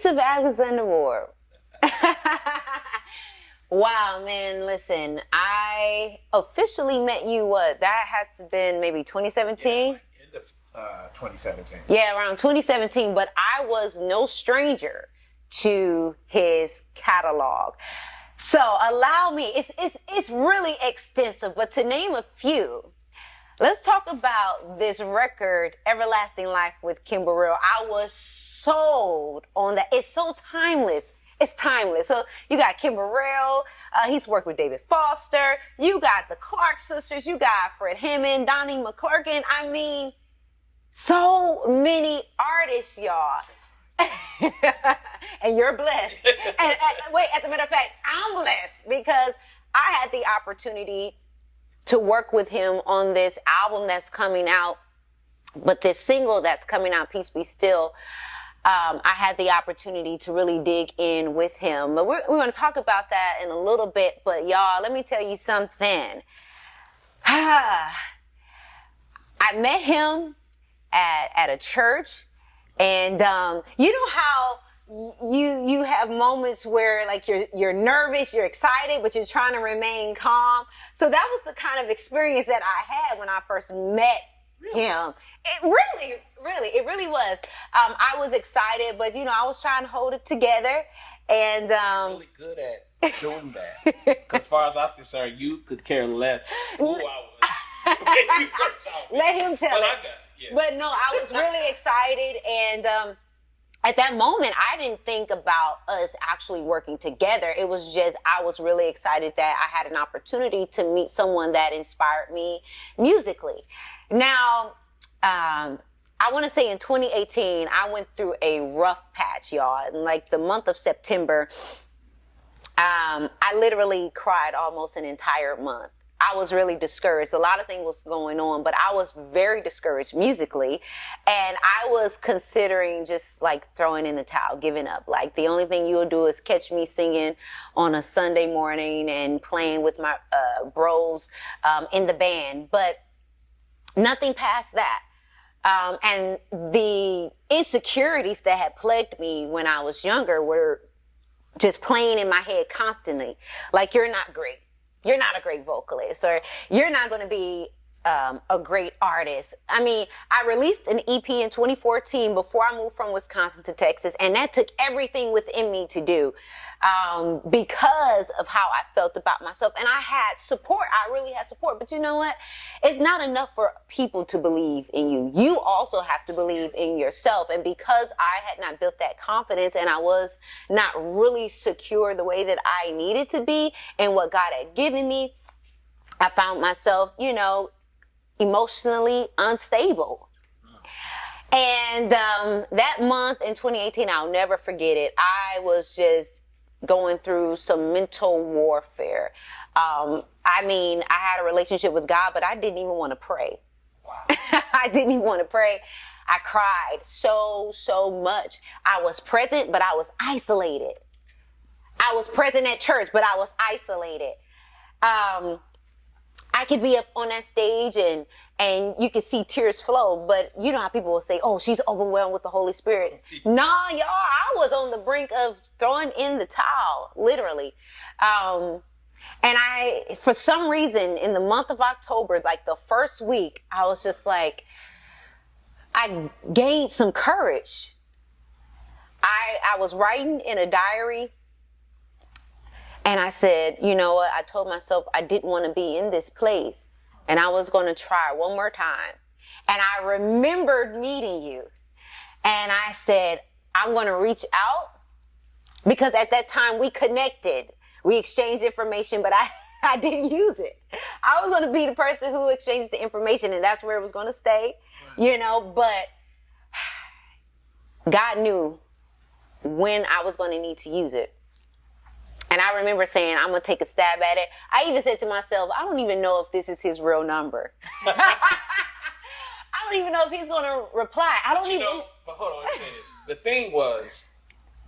expensive Alexander Ward. Wow, man, listen, I officially met you, that had to have been maybe 2017? Like end of 2017. Yeah, around 2017, but I was no stranger to his catalog. So allow me, it's really extensive, but to name a few, let's talk about this record, Everlasting Life with Kim Burrell. I was sold on that. It's so timeless. It's timeless. So you got Kim Burrell. He's worked with David Foster. You got the Clark sisters. You got Fred Hammond, Donnie McClurkin. I mean, so many artists, y'all. And you're blessed. And wait, as a matter of fact, I'm blessed because I had the opportunity to work with him on this album that's coming out, but this single that's coming out, Peace Be Still. I had the opportunity to really dig in with him. But we're going to talk about that in a little bit. But y'all, let me tell you something. I met him at a church, and you know how you have moments where like you're nervous, you're excited, but you're trying to remain calm. So that was the kind of experience that I had when I first met him. It really was. I was excited, but you know, I was trying to hold it together, and You're really good at doing that. Because as far as I was concerned, you could care less who I was when you first saw me. Let him tell it. Yeah. But no, I was really excited, and at that moment, I didn't think about us actually working together. It was just, I was really excited that I had an opportunity to meet someone that inspired me musically. Now, I want to say in 2018, I went through a rough patch, y'all. In like the month of September, I literally cried almost an entire month. I was really discouraged. A lot of things was going on, but I was very discouraged musically. And I was considering just like throwing in the towel, giving up. Like the only thing you'll do is catch me singing on a Sunday morning and playing with my bros in the band. But nothing past that. And the insecurities that had plagued me when I was younger were just playing in my head constantly. Like, you're not great. You're not a great vocalist, or you're not going to be a great artist. I mean, I released an EP in 2014 before I moved from Wisconsin to Texas, and that took everything within me to do because of how I felt about myself. And I had support. I really had support. But you know what? It's not enough for people to believe in you. You also have to believe in yourself. And because I had not built that confidence and I was not really secure the way that I needed to be and what God had given me, I found myself, you know, emotionally unstable. And that month in 2018, I'll never forget it. I was just going through some mental warfare. I mean, I had a relationship with God, but I didn't even want to pray. Wow. I didn't even want to pray. I cried so much. I was present, but I was isolated. I was present at church, but I was isolated. I could be up on that stage and you could see tears flow, but you know how people will say, oh, she's overwhelmed with the Holy Spirit. Nah, y'all, I was on the brink of throwing in the towel, literally. And I, for some reason, in the month of October, like the first week, I was just like, I gained some courage. I was writing in a diary. And I said, you know what? I told myself I didn't want to be in this place. And I was going to try one more time. And I remembered meeting you. And I said, I'm going to reach out. Because at that time we connected. We exchanged information, but I didn't use it. I was going to be the person who exchanged the information, and that's where it was going to stay. Right. You know, but God knew when I was going to need to use it. And I remember saying, I'm going to take a stab at it. I even said to myself, I don't even know if this is his real number. I don't even know if he's going to reply. I don't even know. But hold on, let me say this. The thing was,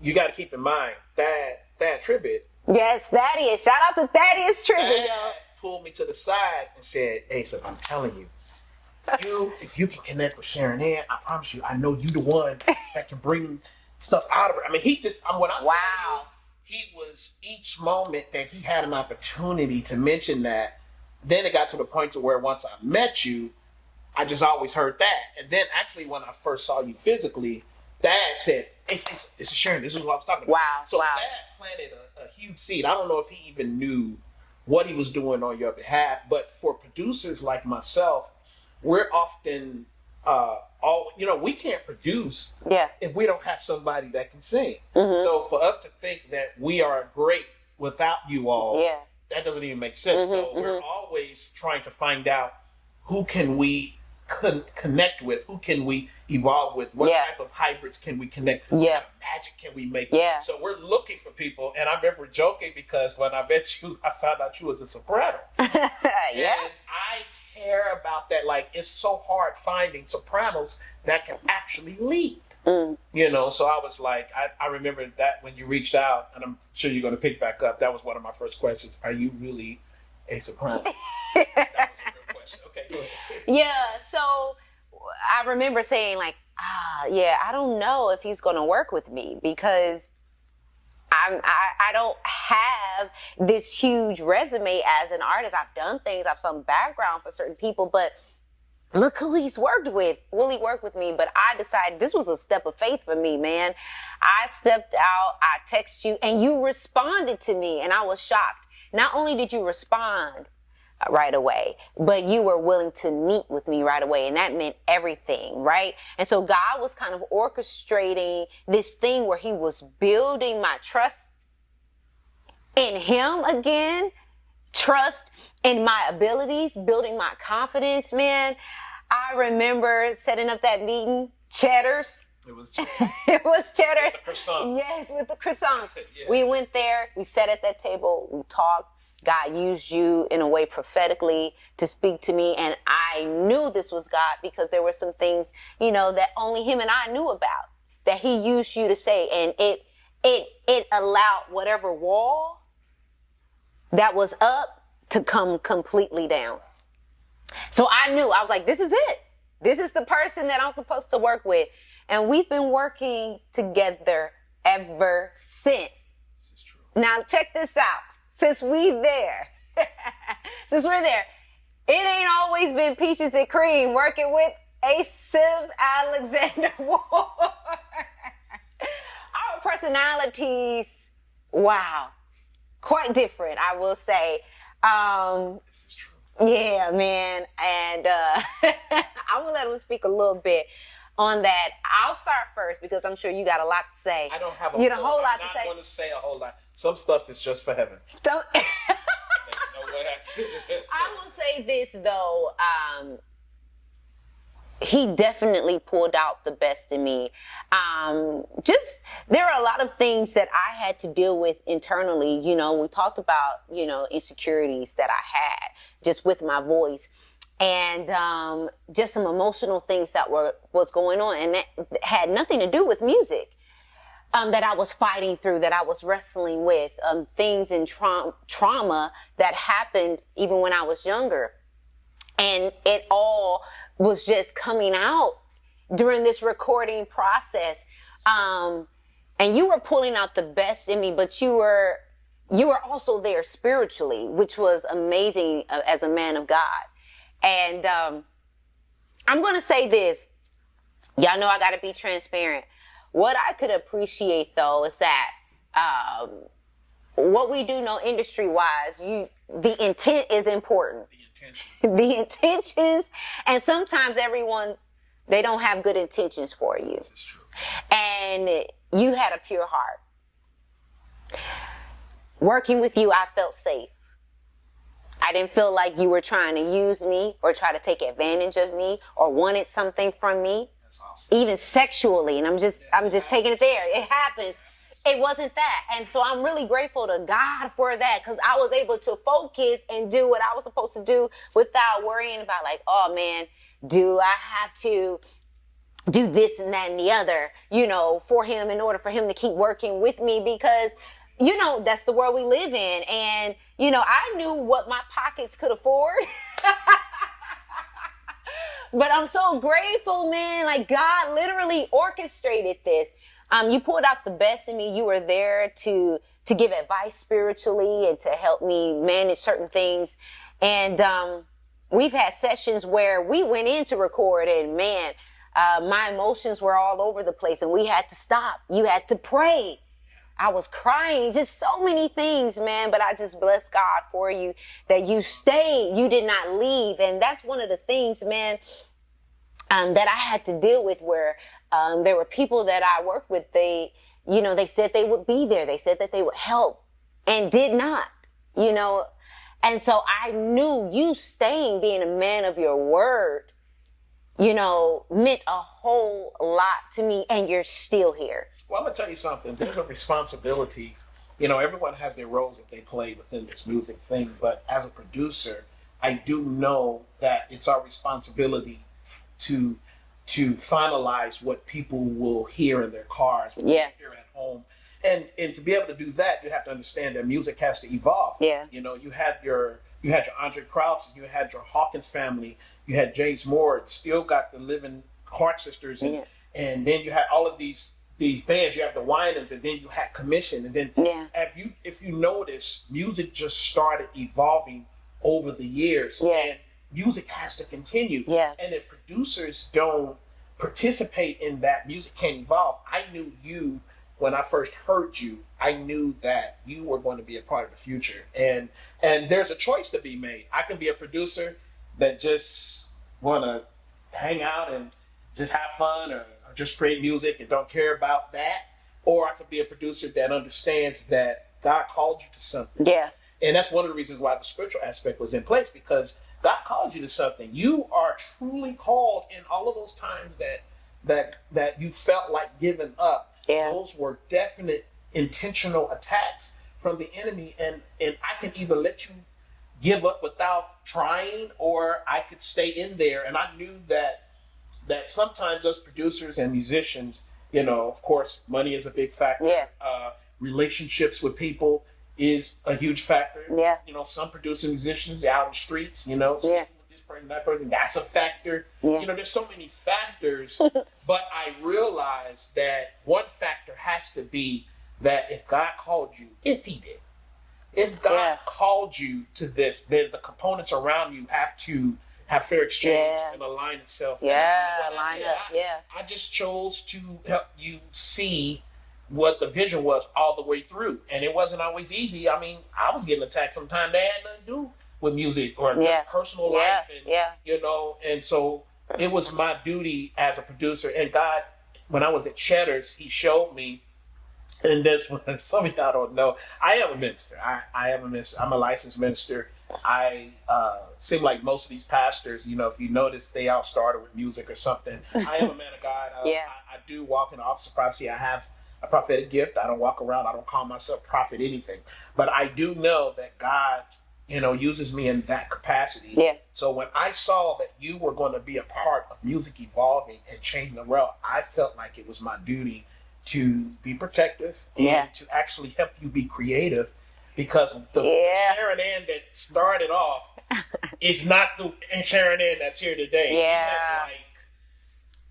you got to keep in mind that Tribbett. Yes, Thaddeus. Shout out to Thaddeus Tribbett, y'all. Pulled me to the side and said, hey, so I'm telling you, if you can connect with Sharon Ann, I promise you, I know you the one that can bring stuff out of her. I mean, he just, when I'm telling you, Wow. he was, each moment that he had an opportunity to mention that, then it got to the point to where once I met you, I just always heard that. And then actually when I first saw you physically, Dad said, this is Sharon, this is what I was talking about. Wow. So Wow. Dad planted a huge seed. I don't know if he even knew what he was doing on your behalf, but for producers like myself, we're often, we can't produce Yeah. if we don't have somebody that can sing. Mm-hmm. So for us to think that we are great without you all, Yeah. that doesn't even make sense. Mm-hmm, So we're always trying to find out who can we connect with, who can we evolve with, what Yeah. type of hybrids can we connect, what Yeah. kind of magic can we make. Yeah. So we're looking for people, and I remember joking because when I met you, I found out you was a soprano. Yeah. And I care about that. Like, it's so hard finding sopranos that can actually lead. Mm. So I was like, I remember that when you reached out, and I'm sure you're going to pick back up. That was one of my first questions. Are you really a soprano? That was a real question. Okay, go ahead. Yeah, so I remember saying like, I don't know if he's going to work with me because I don't have this huge resume as an artist. I've done things, I've some background for certain people, but look who he's worked with. Will he work with me? But I decided this was a step of faith for me, man. I stepped out, I texted you, and you responded to me, and I was shocked. Not only did you respond right away, but you were willing to meet with me right away, and that meant everything, right? And so God was kind of orchestrating this thing where he was building my trust in him again, trust in my abilities, building my confidence, man. I remember setting up that meeting, Cheddar's. It was It was Cheddar's. with the croissants. Yes, with the croissants. Yeah. We went there, we sat at that table, we talked. God used you in a way prophetically to speak to me. And I knew this was God because there were some things, that only him and I knew about that he used you to say. And it allowed whatever wall that was up to come completely down. So I knew, I was like, this is it. This is the person that I'm supposed to work with. And we've been working together ever since. This is true. Now check this out. Since we're there, it ain't always been peaches and cream working with Asaph Alexander Ward. Our personalities, wow, quite different, I will say. This is true. Yeah, man. And I'm gonna let him speak a little bit on that. I'll start first because I'm sure you got a lot to say. I don't have You got a whole lot I'm to not say. going to say a whole lot. Some stuff is just for heaven. Don't. You know what I will say this though, he definitely pulled out the best in me. There are a lot of things that I had to deal with internally. We talked about, insecurities that I had just with my voice. And just some emotional things that was going on, and that had nothing to do with music. That I was fighting through, that I was wrestling with, things and trauma that happened even when I was younger. And it all was just coming out during this recording process. And you were pulling out the best in me, but you were also there spiritually, which was amazing as a man of God. And I'm going to say this. Y'all know I got to be transparent. What I could appreciate, though, is that what we do know industry-wise, the intent is important. The intention. The intentions, and sometimes everyone, they don't have good intentions for you. This is true. And you had a pure heart. Working with you, I felt safe. I didn't feel like you were trying to use me or try to take advantage of me or wanted something from me. That's awesome. Even sexually. And I'm just taking it there. It happens. It wasn't that. And so I'm really grateful to God for that, because I was able to focus and do what I was supposed to do without worrying about like, oh man, do I have to do this and that and the other, for him in order for him to keep working with me, because that's the world we live in. And, I knew what my pockets could afford. But I'm so grateful, man. Like, God literally orchestrated this. You pulled out the best in me. You were there to give advice spiritually and to help me manage certain things. And we've had sessions where we went in to record, and man, my emotions were all over the place, and we had to stop. You had to pray. I was crying, just so many things, man. But I just bless God for you that you stayed, you did not leave. And that's one of the things, man, that I had to deal with, where there were people that I worked with. They said they would be there. They said that they would help, and did not, And so I knew you staying, being a man of your word, meant a whole lot to me, and you're still here. Well, I'm going to tell you something. There's a responsibility. Everyone has their roles that they play within this music thing. But as a producer, I do know that it's our responsibility to finalize what people will hear in their cars, what they hear at home. And to be able to do that, you have to understand that music has to evolve. Yeah. You had your Andre Crouch, you had your Hawkins family, you had James Moore, still got the Living Heart Sisters, and then you had all of these bands. You have the Winans, and then you had Commission, and then if you notice, music just started evolving over the years, and music has to continue. Yeah. And if producers don't participate in that, music can't evolve. I knew you when I first heard you. I knew that you were going to be a part of the future, and there's a choice to be made. I can be a producer that just want to hang out and just have fun, or just create music and don't care about that. Or I could be a producer that understands that God called you to something. Yeah. And that's one of the reasons why the spiritual aspect was in place, because God called you to something. You are truly called. In all of those times that you felt like giving up, those were definite intentional attacks from the enemy. And I can either let you give up without trying, or I could stay in there. And I knew that sometimes us producers and musicians, of course, money is a big factor. Yeah. Relationships with people is a huge factor. Yeah. Some producer musicians, they're out in the streets, speaking with this person, that person, that's a factor. Yeah. There's so many factors, but I realized that one factor has to be that if God called you, if he did, if God called you to this, then the components around you have to have fair exchange and align itself. Line up. I just chose to help you see what the vision was all the way through. And it wasn't always easy. I mean, I was getting attacked sometimes that had nothing to do with music or just personal life. And, and so it was my duty as a producer. And God, when I was at Cheddar's, he showed me, and this one, some of y'all don't know, I am a minister. I am a minister. I'm a licensed minister. I seem like most of these pastors, if you notice, they all started with music or something. I am a man of God. I do walk in the office of prophecy. I have a prophetic gift. I don't walk around. I don't call myself prophet anything. But I do know that God, uses me in that capacity. Yeah. So when I saw that you were going to be a part of music evolving and changing the world, I felt like it was my duty to be protective and to actually help you be creative, because the Sharon Ann that started off is not the Sharon Ann that's here today. Yeah.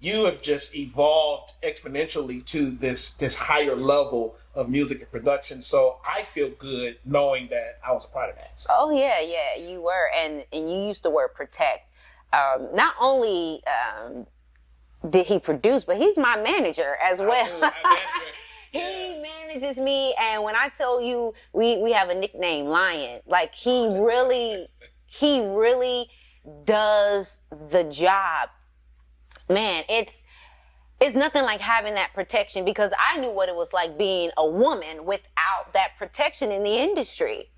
You have just evolved exponentially to this higher level of music and production. So I feel good knowing that I was a part of that. So. Oh yeah, you were, and you used the word protect. Not only did he produce, but he's my manager as well. He manages me, and when I tell you we have a nickname, Lion, like he really does the job. Man, it's nothing like having that protection, because I knew what it was like being a woman without that protection in the industry.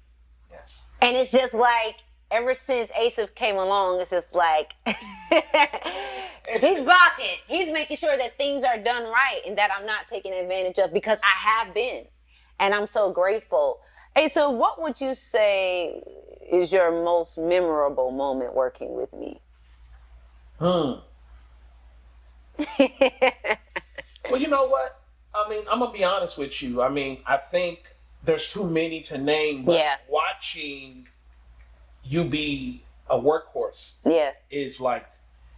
Yes. And it's just like, ever since Asaph came along, it's just like, he's blocking. He's making sure that things are done right and that I'm not taking advantage of, because I have been. And I'm so grateful. Hey, so what would you say is your most memorable moment working with me? Well, you know what? I mean, I'm going to be honest with you. I mean, I think there's too many to name, but watching you be a workhorse is like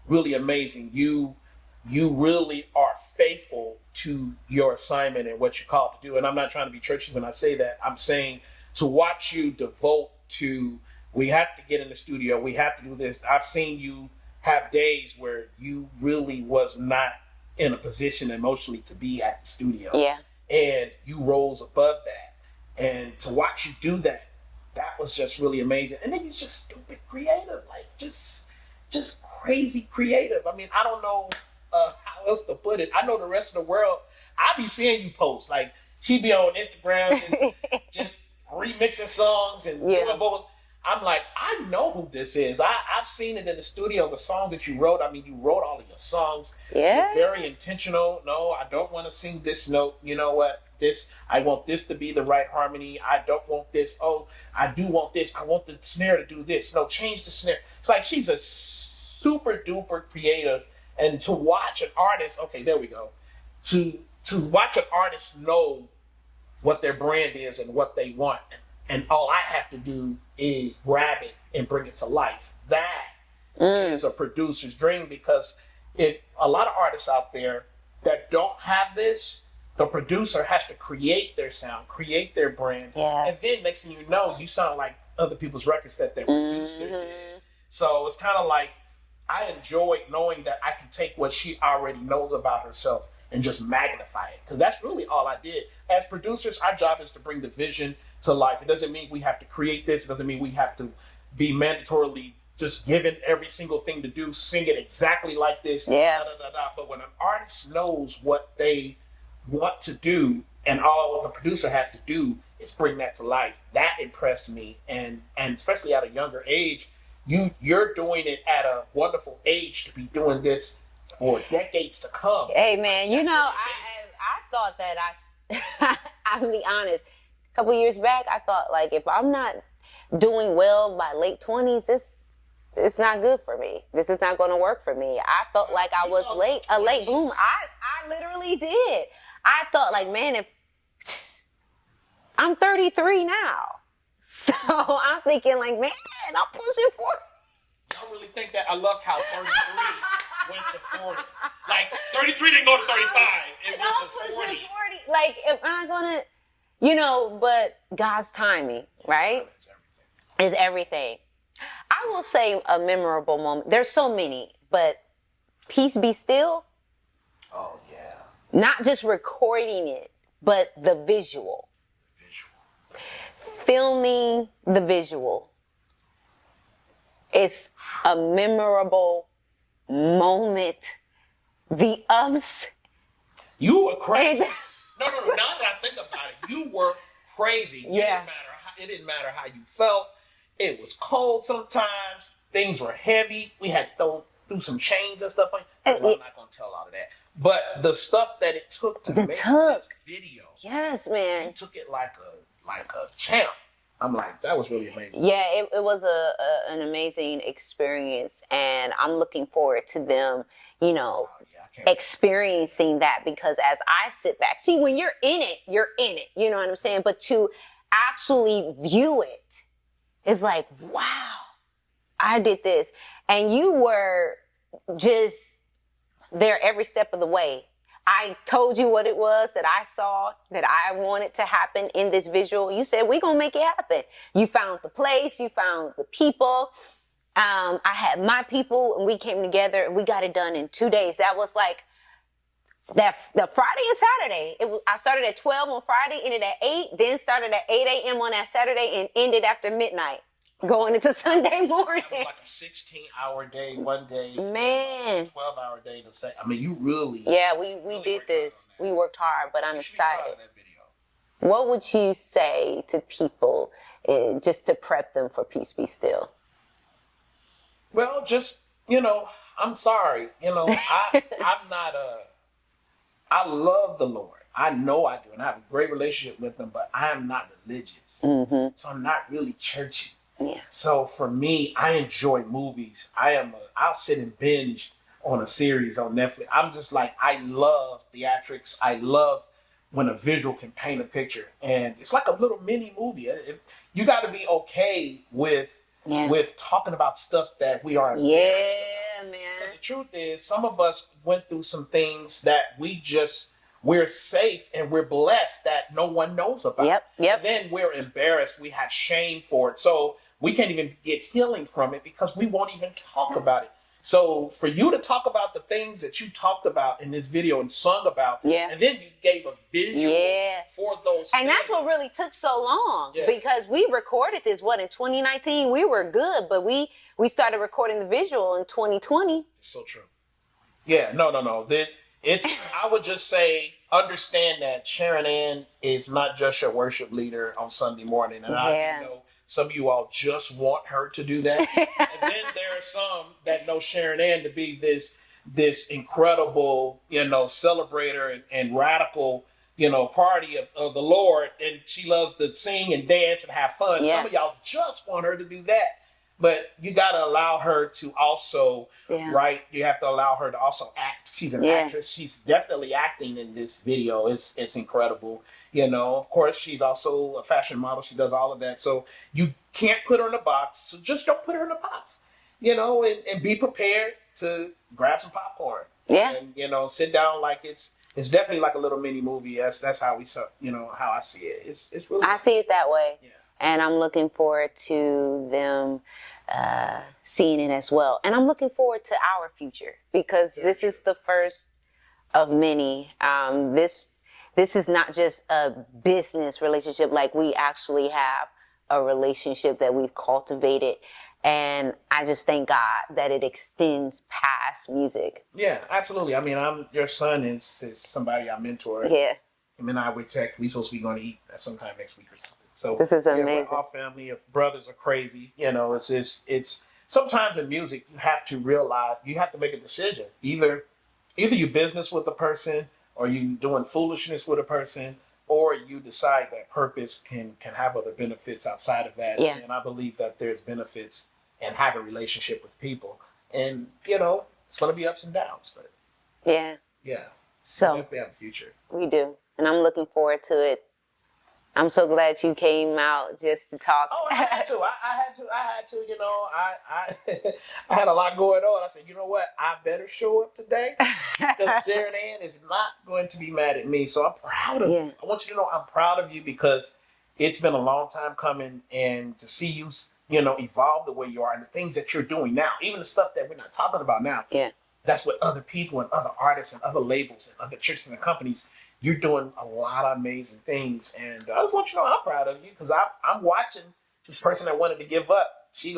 really amazing. You really are faithful to your assignment and what you're called to do. And I'm not trying to be churchy when I say that. I'm saying to watch you devote to, we have to get in the studio, we have to do this. I've seen you have days where you really was not in a position emotionally to be at the studio. Yeah. And you rose above that. And to watch you do that, that was just really amazing. And then you're just stupid creative, like just crazy creative. I mean, I don't know how else to put it. I know the rest of the world, I be seeing you post. Like, she be on Instagram just remixing songs and doing vocals. I'm like, I know who this is. I've seen it in the studio, the songs that you wrote. I mean, you wrote all of your songs. Yeah. You're very intentional. No, I don't want to sing this note. You know what? I want this to be the right harmony. I don't want this. Oh, I do want this. I want the snare to do this. No, change the snare. It's like she's a super duper creative. And to watch an artist, okay, there we go. To watch an artist know what their brand is and what they want, and all I have to do is grab it and bring it to life. That is a producer's dream, because if a lot of artists out there that don't have this, the producer has to create their sound, create their brand. Yeah. And then next thing you know, you sound like other people's records that their producer did. So it's kind of like, I enjoyed knowing that I can take what she already knows about herself and just magnify it. Because that's really all I did. As producers, our job is to bring the vision to life. It doesn't mean we have to create this. It doesn't mean we have to be mandatorily just given every single thing to do, sing it exactly like this. Yeah. But when an artist knows what they want to do, and all the producer has to do is bring that to life, that impressed me. And especially at a younger age, you're doing it at a wonderful age to be doing this for decades to come. Hey man, you That's know, really I thought that I'll be honest, a couple years back, I thought, like, if I'm not doing well by late 20s, it's not good for me. This is not going to work for me. I felt like I was a late bloomer. I literally did. I thought, like, man, if I'm 33 now, so I'm thinking, like, man, I'm pushing 40. Y'all really think that? I love how 33 went to 40. Like, 33 didn't go to 35. It went to 40. Like, am I gonna, but God's timing, right? Is everything. I will say a memorable moment. There's so many, but Peace Be Still. Oh, yeah. Not just recording it, but the visual. Filming the visual. It's a memorable moment. The ups. You were crazy. No. Now that I think about it, you were crazy. Yeah. It didn't matter how you felt. It was cold sometimes. Things were heavy. We had through some chains and stuff like that. I'm not going to tell all of that. But the stuff that it took to make this video. Yes, man. You took it like a champ. I'm like, that was really amazing. Yeah, it was an amazing experience, and I'm looking forward to them, experiencing that, because as I sit back, see, when you're in it, you know what I'm saying? But to actually view it is like, wow, I did this. And you were just there every step of the way. I told you what it was that I saw, that I wanted to happen in this visual. You said, we're going to make it happen. You found the place. You found the people. I had my people, and we came together, and we got it done in 2 days. That was like the Friday and Saturday. I started at 12 on Friday, ended at 8, then started at 8 a.m. on that Saturday, and ended after midnight, going into Sunday morning. That was like a 16-hour day, one day. Man. 12-hour day to say. I mean, you really. Yeah, we really did this. We worked hard, but I'm excited. What would you say to people just to prep them for Peace Be Still? Well, just, I'm sorry. I'm not I love the Lord. I know I do, and I have a great relationship with him, but I am not religious. Mm-hmm. So I'm not really churchy. Yeah. So for me, I enjoy movies. I'll sit and binge on a series on Netflix. I'm just like, I love theatrics. I love when a visual can paint a picture, and it's like a little mini movie. If you got to be okay with talking about stuff that we are embarrassed about. Man. Because the truth is, some of us went through some things that we we're safe and we're blessed that no one knows about. Yep, yep. And then we're embarrassed. We have shame for it. So we can't even get healing from it because we won't even talk about it. So for you to talk about the things that you talked about in this video and sung about, Yeah. and then you gave a visual for those and things. that's what really took so long, Yeah. because we recorded this, in 2019? We were good, but we started recording the visual in 2020. So true. Yeah, no. I would just say, understand that Sharon Ann is not just your worship leader on Sunday morning. And I know some of you all just want her to do that. And then there are some that know Sharon Ann to be this incredible, celebrator and radical, party of the Lord. And she loves to sing and dance and have fun. Yeah. Some of y'all just want her to do that. But you got to allow her to also write. You have to allow her to also act. She's an actress. She's definitely acting in this video. It's incredible. Of course, she's also a fashion model. She does all of that. So you can't put her in a box. So just don't put her in a box. And be prepared to grab some popcorn. Yeah. And sit down like it's definitely like a little mini movie. That's how how I see it. It's really. I see it that way. Yeah. And I'm looking forward to them seeing it as well. And I'm looking forward to our future, because this is the first of many. This is not just a business relationship. Like, we actually have a relationship that we've cultivated. And I just thank God that it extends past music. Yeah, absolutely. I mean, your son is somebody I mentor. Yeah. Him and I would text. We supposed to be going to eat sometime next week or something. So this is amazing. We're all family. If brothers are crazy, it's sometimes in music you have to realize, you have to make a decision. Either you business with a person, or you doing foolishness with a person, or you decide that purpose can have other benefits outside of that. Yeah. And I believe that there's benefits in having a relationship with people. And it's going to be ups and downs, but yeah. So we definitely have a future. We do, and I'm looking forward to it. I'm so glad you came out just to talk. Oh, I had to. I had a lot going on. I said, you know what? I better show up today, because Sharon Ann is not going to be mad at me. So I'm proud of you. I want you to know I'm proud of you, because it's been a long time coming, and to see you, evolve the way you are, and the things that you're doing now, even the stuff that we're not talking about now. Yeah. That's what other people and other artists and other labels and other churches and companies. You're doing a lot of amazing things, and I just want you to know I'm proud of you, because I'm watching this person that wanted to give up. She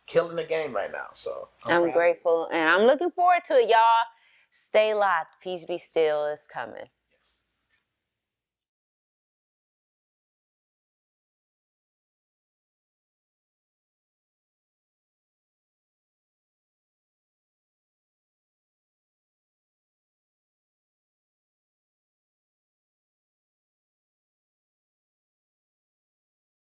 killing the game right now. So I'm grateful, and I'm looking forward to it, y'all. Stay locked. Peace be still is coming.